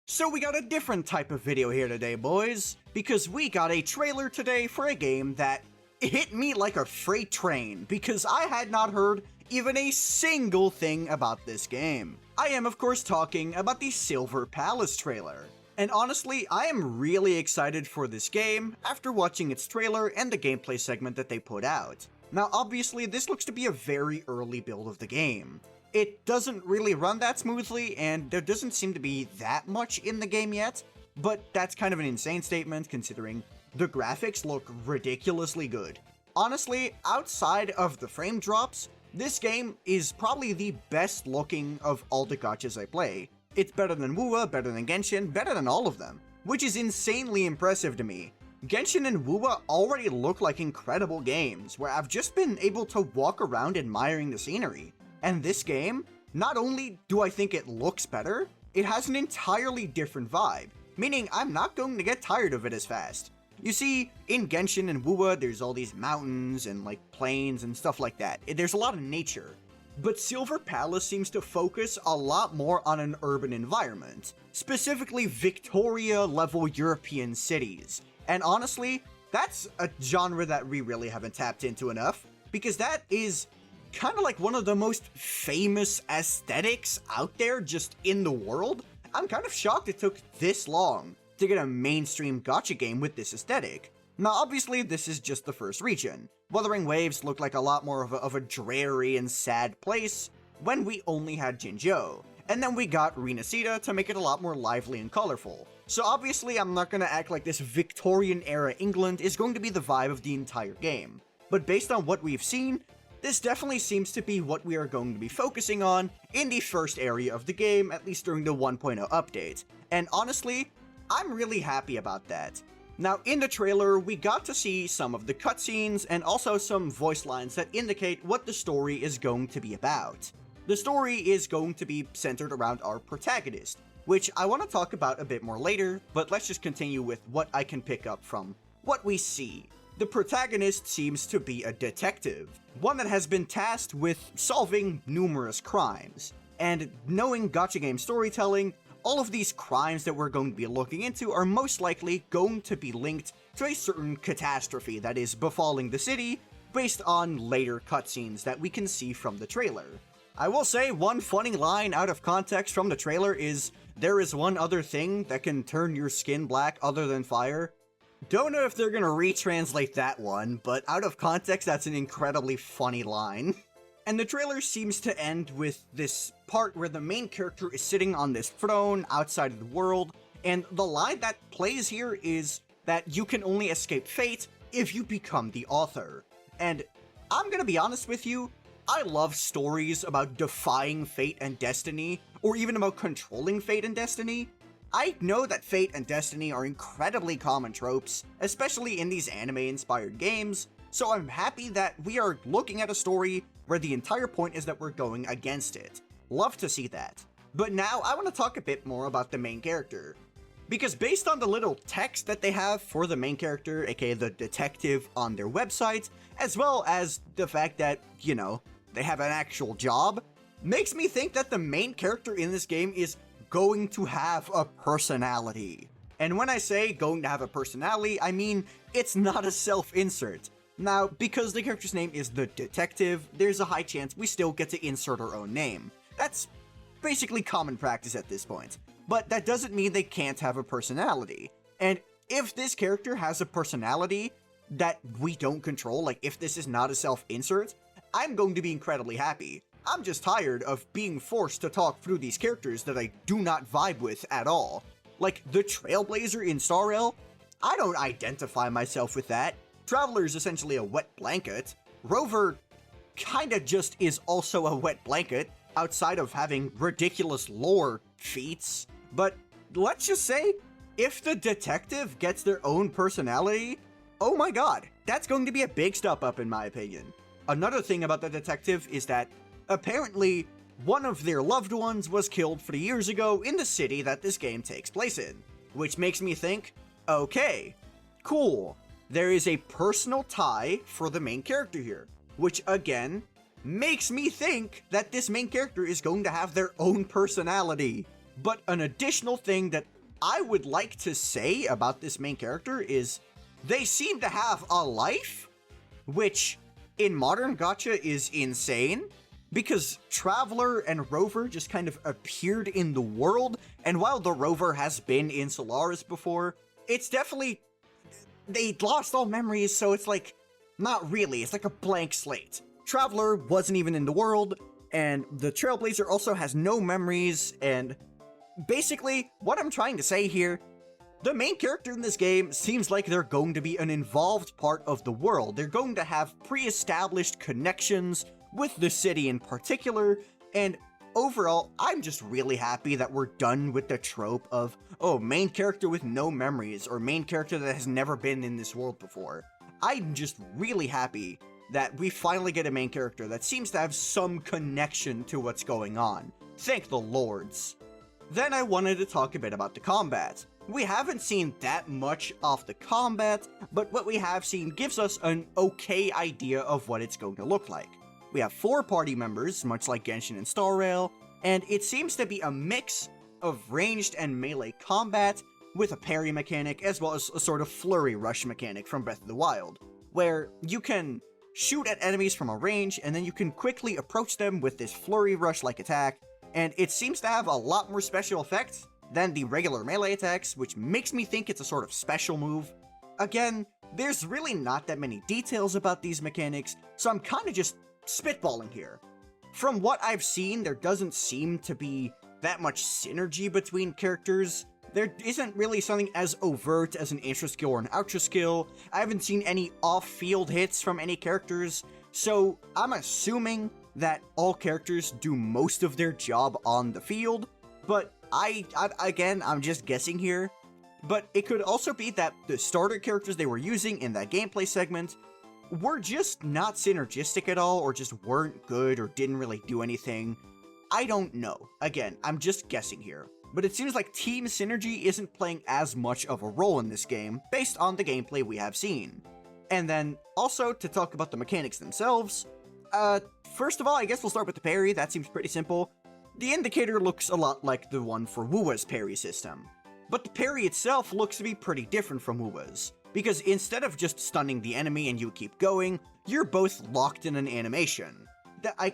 So we got a different type of video here today, boys, because we got a trailer today for a game that hit me like a freight train, because I had not heard even a single thing about this game. I am of course talking about the Silver Palace trailer. And honestly, I am really excited for this game after watching its trailer and the gameplay segment that they put out. Now obviously, this looks to be a very early build of the game. It doesn't really run that smoothly, and there doesn't seem to be that much in the game yet, but that's kind of an insane statement considering the graphics look ridiculously good. Honestly, outside of the frame drops, this game is probably the best looking of all the gachas I play. It's better than Wuwa, better than Genshin, better than all of them, which is insanely impressive to me. Genshin and Wuwa already look like incredible games, where I've just been able to walk around admiring the scenery. And this game, not only do I think it looks better, it has an entirely different vibe, meaning I'm not going to get tired of it as fast. You see, in Genshin and Wuwa, there's all these mountains and like plains and stuff like that. There's a lot of nature. But Silver Palace seems to focus a lot more on an urban environment, specifically Victoria-level European cities. And honestly, that's a genre that we really haven't tapped into enough, because that is kind of like one of the most famous aesthetics out there just in the world. I'm kind of shocked it took this long to get a mainstream gacha game with this aesthetic. Now obviously this is just the first region. Wuthering Waves looked like a lot more of a dreary and sad place when we only had Jinzhou, and then we got Renacida to make it a lot more lively and colorful. So obviously I'm not gonna act like this Victorian era England is going to be the vibe of the entire game, but based on what we've seen, this definitely seems to be what we are going to be focusing on in the first area of the game, at least during the 1.0 update, and honestly, I'm really happy about that. Now in the trailer, we got to see some of the cutscenes and also some voice lines that indicate what the story is going to be about. The story is going to be centered around our protagonist, which I want to talk about a bit more later, but let's just continue with what I can pick up from what we see. The protagonist seems to be a detective, one that has been tasked with solving numerous crimes. And knowing gacha game storytelling, all of these crimes that we're going to be looking into are most likely going to be linked to a certain catastrophe that is befalling the city based on later cutscenes that we can see from the trailer. I will say one funny line out of context from the trailer is, "There is one other thing that can turn your skin black other than fire." Don't know if they're gonna retranslate that one, but out of context, that's an incredibly funny line. And the trailer seems to end with this part where the main character is sitting on this throne outside of the world, and the line that plays here is that you can only escape fate if you become the author. And I'm gonna be honest with you, I love stories about defying fate and destiny, or even about controlling fate and destiny. I know that fate and destiny are incredibly common tropes, especially in these anime-inspired games, so I'm happy that we are looking at a story where the entire point is that we're going against it. Love to see that. But now I want to talk a bit more about the main character. Because based on the little text that they have for the main character, aka the detective, on their website, as well as the fact that, you know, they have an actual job, makes me think that the main character in this game is going to have a personality. And when I say going to have a personality, I mean it's not a self-insert. Now, because the character's name is the detective, there's a high chance we still get to insert our own name. That's basically common practice at this point. But that doesn't mean they can't have a personality. And if this character has a personality that we don't control, like if this is not a self-insert, I'm going to be incredibly happy. I'm just tired of being forced to talk through these characters that I do not vibe with at all. Like, the Trailblazer in Star Rail, I don't identify myself with that. Traveler's essentially a wet blanket. Rover kinda just is also a wet blanket, outside of having ridiculous lore feats. But let's just say, if the detective gets their own personality, oh my god, that's going to be a big step up in my opinion. Another thing about the detective is that apparently, one of their loved ones was killed 3 years ago in the city that this game takes place in. Which makes me think, okay, cool. There is a personal tie for the main character here. Which again, makes me think that this main character is going to have their own personality. But an additional thing that I would like to say about this main character is they seem to have a life, which in modern gacha is insane, because Traveler and Rover just kind of appeared in the world, and while the Rover has been in Solaris before, it's definitely... they lost all memories, so it's like, not really, it's like a blank slate. Traveler wasn't even in the world, and the Trailblazer also has no memories, and basically, what I'm trying to say here, the main character in this game seems like they're going to be an involved part of the world. They're going to have pre-established connections with the city in particular, and overall, I'm just really happy that we're done with the trope of, oh, main character with no memories, or main character that has never been in this world before. I'm just really happy that we finally get a main character that seems to have some connection to what's going on. Thank the lords. Then I wanted to talk a bit about the combat. We haven't seen that much of the combat, but what we have seen gives us an okay idea of what it's going to look like. We have 4 party members, much like Genshin and Star Rail, and it seems to be a mix of ranged and melee combat with a parry mechanic as well as a sort of flurry rush mechanic from Breath of the Wild, where you can shoot at enemies from a range and then you can quickly approach them with this flurry rush-like attack, and it seems to have a lot more special effects than the regular melee attacks, which makes me think it's a sort of special move. Again, there's really not that many details about these mechanics, so I'm kind of just spitballing here. From what I've seen, there doesn't seem to be that much synergy between characters. There isn't really something as overt as an intro skill or an outro skill. I haven't seen any off-field hits from any characters, so I'm assuming that all characters do most of their job on the field, but again, I'm just guessing here. But it could also be that the starter characters they were using in that gameplay segment were just not synergistic at all, or just weren't good, or didn't really do anything. I don't know. Again, I'm just guessing here. But it seems like team synergy isn't playing as much of a role in this game, based on the gameplay we have seen. And then, also, to talk about the mechanics themselves, first of all, I guess we'll start with the parry. That seems pretty simple. The indicator looks a lot like the one for Wuwa's parry system, but the parry itself looks to be pretty different from Wuwa's, because instead of just stunning the enemy and you keep going, you're both locked in an animation. I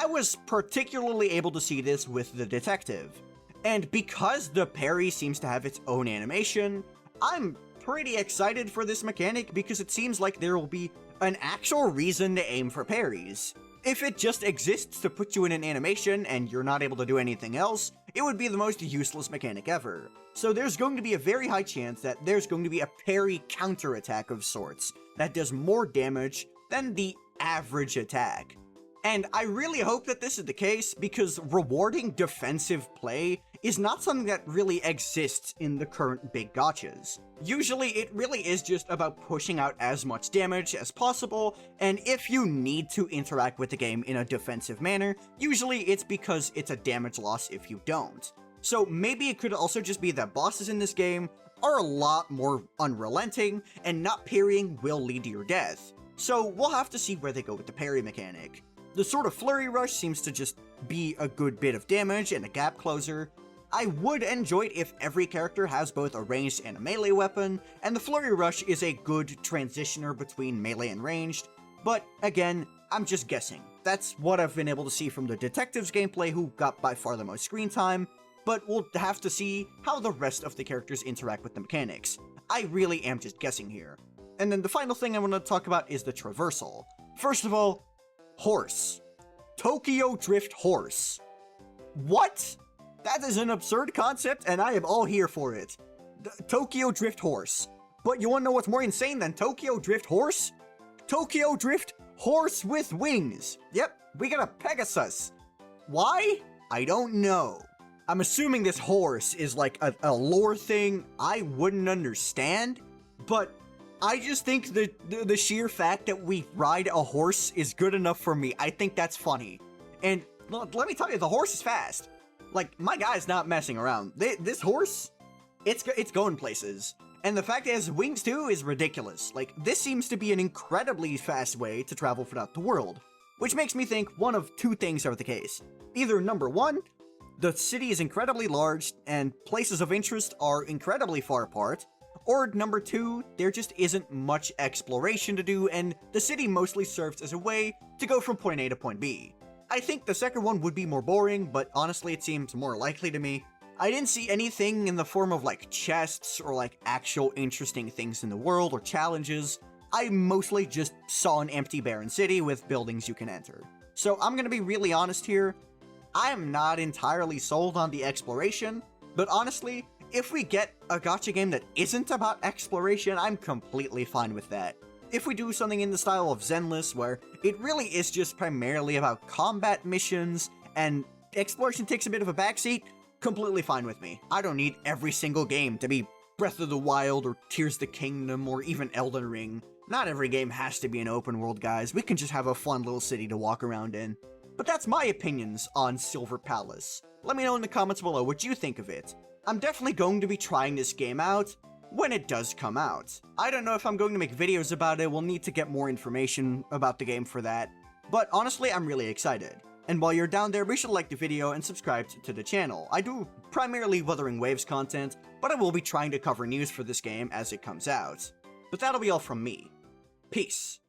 was particularly able to see this with the detective, and because the parry seems to have its own animation, I'm pretty excited for this mechanic because it seems like there will be an actual reason to aim for parries. If it just exists to put you in an animation and you're not able to do anything else, it would be the most useless mechanic ever. So there's going to be a very high chance that there's going to be a parry counterattack of sorts that does more damage than the average attack. And I really hope that this is the case, because rewarding defensive play is not something that really exists in the current big gachas. Usually it really is just about pushing out as much damage as possible, and if you need to interact with the game in a defensive manner, usually it's because it's a damage loss if you don't. So maybe it could also just be that bosses in this game are a lot more unrelenting, and not parrying will lead to your death. So we'll have to see where they go with the parry mechanic. The sort of flurry rush seems to just be a good bit of damage and a gap closer. I would enjoy it if every character has both a ranged and a melee weapon, and the flurry rush is a good transitioner between melee and ranged, but again, I'm just guessing. That's what I've been able to see from the detective's gameplay, who got by far the most screen time, but we'll have to see how the rest of the characters interact with the mechanics. I really am just guessing here. And then the final thing I want to talk about is the traversal. First of all, horse. Tokyo Drift horse. What? That is an absurd concept, and I am all here for it. Tokyo Drift horse. But you wanna know what's more insane than Tokyo Drift horse? Tokyo Drift horse with wings. Yep, we got a Pegasus. Why? I don't know. I'm assuming this horse is like a lore thing I wouldn't understand, but I just think the sheer fact that we ride a horse is good enough for me. I think that's funny. And let me tell you, the horse is fast. Like, my guy's not messing around. This horse, it's going places. And the fact it has wings too is ridiculous. Like, this seems to be an incredibly fast way to travel throughout the world. Which makes me think one of two things are the case. Either number one, the city is incredibly large and places of interest are incredibly far apart, or number 2, there just isn't much exploration to do and the city mostly serves as a way to go from point A to point B. I think the second one would be more boring, but honestly it seems more likely to me. I didn't see anything in the form of like chests or like actual interesting things in the world or challenges. I mostly just saw an empty barren city with buildings you can enter. So I'm gonna be really honest here, I'm not entirely sold on the exploration, but honestly, if we get a gacha game that isn't about exploration, I'm completely fine with that. If we do something in the style of Zenless, where it really is just primarily about combat missions and exploration takes a bit of a backseat, completely fine with me. I don't need every single game to be Breath of the Wild or Tears of the Kingdom or even Elden Ring. Not every game has to be an open world, guys. We can just have a fun little city to walk around in. But that's my opinions on Silver Palace. Let me know in the comments below what you think of it. I'm definitely going to be trying this game out when it does come out. I don't know if I'm going to make videos about it, we'll need to get more information about the game for that. But honestly, I'm really excited. And while you're down there, be sure to like the video and subscribe to the channel. I do primarily Wuthering Waves content, but I will be trying to cover news for this game as it comes out. But that'll be all from me. Peace.